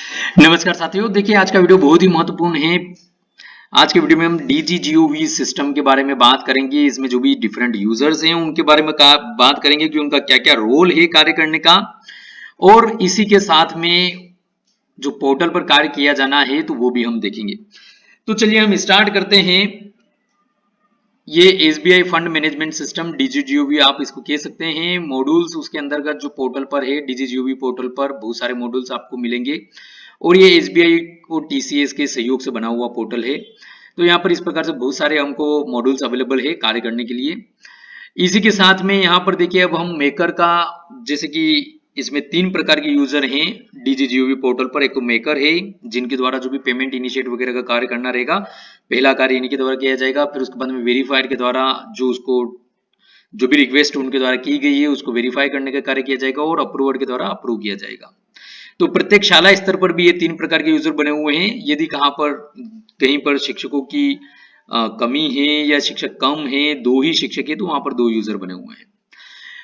नमस्कार साथियों, देखिए आज का वीडियो बहुत ही महत्वपूर्ण है। आज के वीडियो में हम डीजीजीओवी सिस्टम के बारे में बात करेंगे। इसमें जो भी डिफरेंट यूजर्स हैं उनके बारे में बात करेंगे कि उनका क्या क्या रोल है कार्य करने का, और इसी के साथ में जो पोर्टल पर कार्य किया जाना है तो वो भी हम देखेंगे। तो चलिए हम स्टार्ट करते हैं। ये एसबीआई फंड मैनेजमेंट सिस्टम डीजीजीओवी आप इसको कह सकते हैं। मॉड्यूल्स उसके अंतर्गत जो पोर्टल पर है, डीजीजीओवी पोर्टल पर बहुत सारे मॉड्यूल्स आपको मिलेंगे, और ये एसबीआई को टीसीएस के सहयोग से बना हुआ पोर्टल है। तो यहाँ पर इस प्रकार से बहुत सारे हमको मॉड्यूल्स अवेलेबल है कार्य करने के लिए। इसी के साथ में यहाँ पर देखिए, अब हम मेकर का, जैसे कि इसमें 3 प्रकार के यूजर हैं डीजीजीओवी पोर्टल पर। एक तो मेकर है, जिनके द्वारा जो भी पेमेंट इनिशिएट वगैरह का कार्य करना रहेगा, पहला कार्य इन्हीं के द्वारा किया जाएगा। फिर उसके बाद में वेरीफायर के द्वारा जो उसको जो भी रिक्वेस्ट उनके द्वारा की गई है उसको वेरीफाई करने का कार्य किया जाएगा, और अप्रूवर के द्वारा अप्रूव किया जाएगा। तो प्रत्येक शाला स्तर पर भी ये 3 प्रकार के यूजर बने हुए हैं। यदि कहीं पर शिक्षकों की कमी है या शिक्षक कम है, 2 ही शिक्षक है, तो वहां पर 2 यूजर बने हुए हैं।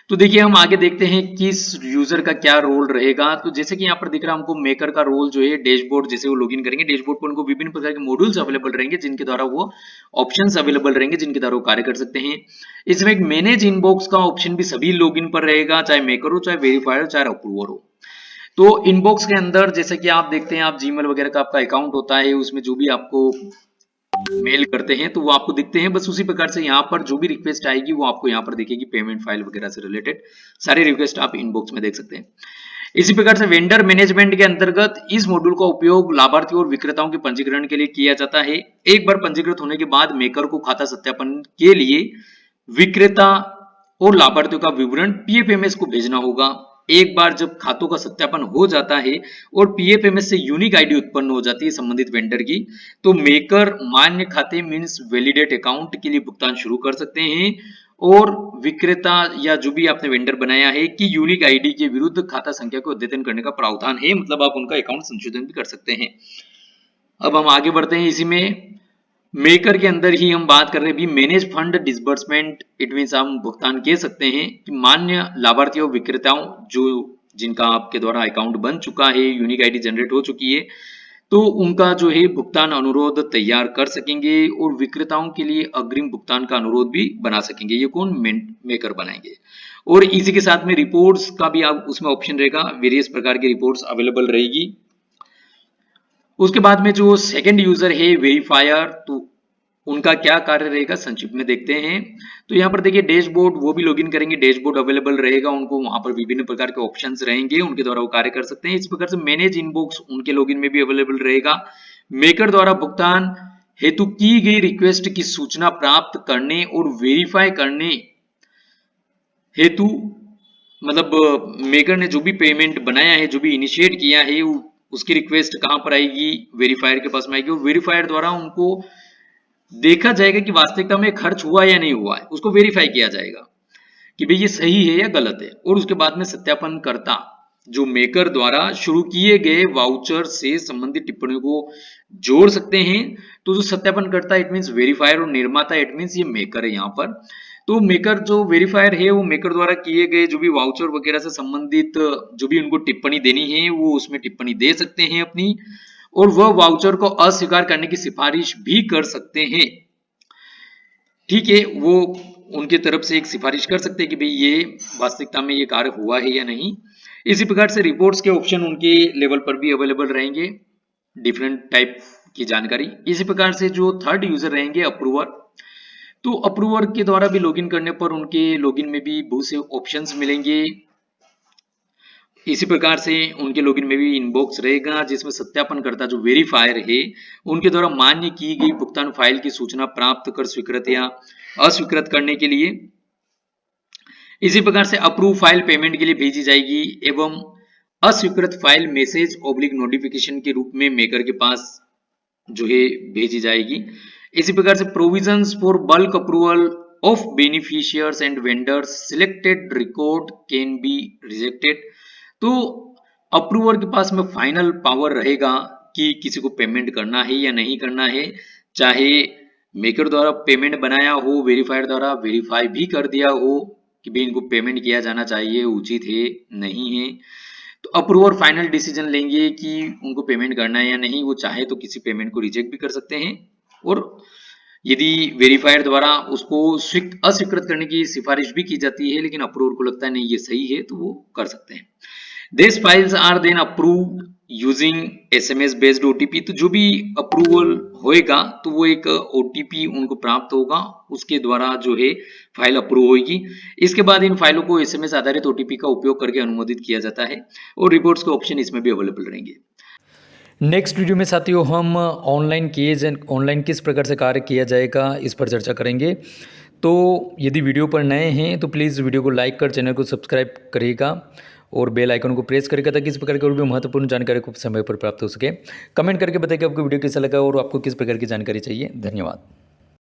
तो देखिए हम आगे देखते हैं किस यूजर का क्या रोल रहेगा। तो जैसे कि यहाँ पर दिख रहा है हमको, मेकर का रोल जो है डैशबोर्ड, जैसे वो लॉगिन करेंगे डैशबोर्ड पर उनको विभिन्न प्रकार के मॉड्यूल्स अवेलेबल रहेंगे, जिनके द्वारा वो ऑप्शंस अवेलेबल रहेंगे, जिनके द्वारा वो कार्य कर सकते हैं। इसमें एक मैनेज इनबॉक्स का ऑप्शन भी सभी लॉगिन पर रहेगा, चाहे मेकर हो, चाहे वेरीफायर हो, चाहे अप्रूवर हो। तो इनबॉक्स के अंदर जैसे कि आप देखते हैं, आप जीमेल वगैरह का आपका अकाउंट होता है, उसमें जो भी आपको मेल करते हैं तो वो आपको दिखते हैं। बस उसी प्रकार से यहाँ पर जो भी रिक्वेस्ट आएगी वो आपको यहाँ पर दिखेगी, पेमेंट फाइल वगैरह से रिलेटेड सारे रिक्वेस्ट आप इनबॉक्स में देख सकते हैं। इसी प्रकार से वेंडर मैनेजमेंट के अंतर्गत इस मॉड्यूल का उपयोग लाभार्थियों और विक्रेताओं के पंजीकरण के लिए किया जाता है। एक बार पंजीकृत होने के बाद मेकर को खाता सत्यापन के लिए विक्रेता और लाभार्थियों का विवरण पीएफएमएस को भेजना होगा। एक बार जब खातों का सत्यापन हो जाता है और पीएफएमएस से यूनिक आईडी उत्पन्न हो जाती है संबंधित वेंडर की, तो मेकर मान्य खाते मीन्स वैलिडेट अकाउंट के लिए भुगतान शुरू कर सकते हैं, और विक्रेता या जो भी आपने वेंडर बनाया है कि यूनिक आईडी के विरुद्ध खाता संख्या को अद्यतन करने का प्रावधान है, मतलब आप उनका अकाउंट संशोधन भी कर सकते हैं। अब हम आगे बढ़ते हैं। इसी में मेकर के अंदर ही हम बात कर रहे हैं भी manage fund disbursement. It means हम भुगतान कह सकते हैं कि मान्य लाभार्थियों विक्रेताओं जो जिनका आपके द्वारा अकाउंट बन चुका है, यूनिक आईडी जनरेट हो चुकी है, तो उनका जो है भुगतान अनुरोध तैयार कर सकेंगे, और विक्रेताओं के लिए अग्रिम भुगतान का अनुरोध भी बना सकेंगे। ये कौन? मेकर बनाएंगे। और इसी के साथ में रिपोर्ट्स का भी आप उसमें ऑप्शन रहेगा, वेरियस प्रकार की रिपोर्ट्स अवेलेबल रहेगी। उसके बाद में जो सेकंड यूजर है वेरीफायर, तो उनका क्या कार्य रहेगा संक्षिप्त में देखते हैं। तो यहाँ पर देखिए डैशबोर्ड, वो भी लॉगिन करेंगे, डैशबोर्ड अवेलेबल रहेगा उनको, वहां पर विभिन्न प्रकार के ऑप्शंस रहेंगे, उनके द्वारा वो कार्य कर सकते हैं। इस प्रकार से मैनेज इनबॉक्स उनके लॉगिन में भी अवेलेबल रहेगा। मेकर द्वारा भुगतान हेतु की गई रिक्वेस्ट की सूचना प्राप्त करने और वेरीफाई करने हेतु, मतलब मेकर ने जो भी पेमेंट बनाया है, जो भी इनिशिएट किया है, उसकी रिक्वेस्ट कहां पर आएगी? वेरीफायर के पास में आएगी, और वेरीफायर द्वारा उनको देखा जाएगा कि वास्तविकता में खर्च हुआ या नहीं हुआ है, उसको वेरीफाई किया जाएगा कि भाई ये सही है या गलत है। और उसके बाद में सत्यापन करता जो मेकर द्वारा शुरू किए गए वाउचर से संबंधित टिप्पणियों को जोड़ सकते हैं। तो जो सत्यापन करता इट मीन्स वेरीफायर, और निर्माता इट मीन्स ये मेकर है यहाँ पर। तो मेकर जो वेरीफायर है वो मेकर द्वारा किए गए जो भी वाउचर वगैरह से संबंधित जो भी उनको टिप्पणी देनी है वो उसमें टिप्पणी दे सकते हैं अपनी, और वह वाउचर को अस्वीकार करने की सिफारिश भी कर सकते हैं। ठीक है, वो उनके तरफ से एक सिफारिश कर सकते हैं कि भाई ये वास्तविकता में ये कार्य हुआ है या नहीं। इसी प्रकार से रिपोर्ट्स के ऑप्शन उनके लेवल पर भी अवेलेबल रहेंगे, डिफरेंट टाइप की जानकारी। इसी प्रकार से जो थर्ड यूजर रहेंगे अप्रूवर, तो अप्रूवर के द्वारा भी लॉगिन करने पर उनके लॉगिन में भी बहुत से ऑप्शंस मिलेंगे। इसी प्रकार से उनके लॉगिन में भी इनबॉक्स रहेगा, जिसमें सत्यापन करता जो वेरीफायर है उनके द्वारा मान्य की गई भुगतान फाइल की सूचना प्राप्त कर स्वीकृत या अस्वीकृत करने के लिए। इसी प्रकार से अप्रूव फाइल पेमेंट के लिए भेजी जाएगी, एवं अस्वीकृत फाइल मैसेज ऑब्लिक नोटिफिकेशन के रूप में मेकर के पास जो है भेजी जाएगी। इसी प्रकार से provisions for bulk approval of beneficiaries and vendors selected record can be rejected. तो अप्रूवर के पास में फाइनल पावर रहेगा कि किसी को पेमेंट करना है या नहीं करना है, चाहे मेकर द्वारा पेमेंट बनाया हो, वेरीफायर द्वारा वेरीफाई भी कर दिया हो कि भाई इनको पेमेंट किया जाना चाहिए, उचित है नहीं है। तो अप्रूवर फाइनल डिसीजन लेंगे कि उनको पेमेंट करना है या नहीं। वो चाहे तो किसी पेमेंट को रिजेक्ट भी कर सकते हैं और यदि वेरीफायर द्वारा उसको अस्वीकृत करने की सिफारिश भी की जाती है, लेकिन अप्रूवर को लगता है नहीं ये सही है तो वो कर सकते हैं। These files are then approved using SMS based OTP। तो जो भी अप्रूवल होएगा तो वो एक OTP उनको प्राप्त होगा, उसके द्वारा जो है फाइल अप्रूव होगी। इसके बाद इन फाइलों को SMS आधारित OTP का उपयोग करके अनुमोदित किया जाता है और रिपोर्ट्स के ऑप्शन इसमें भी अवेलेबल रहेंगे। नेक्स्ट वीडियो में साथियों हम ऑनलाइन केस एंड ऑनलाइन किस प्रकार से कार्य किया जाएगा इस पर चर्चा करेंगे। तो यदि वीडियो पर नए हैं तो प्लीज़ वीडियो को लाइक कर चैनल को सब्सक्राइब करिएगा और बेल आइकन को प्रेस करिएगा ताकि इस प्रकार की और भी महत्वपूर्ण जानकारी को समय पर प्राप्त हो सके। कमेंट करके बताइए कि आपको वीडियो कैसा लगा और आपको किस प्रकार की जानकारी चाहिए। धन्यवाद।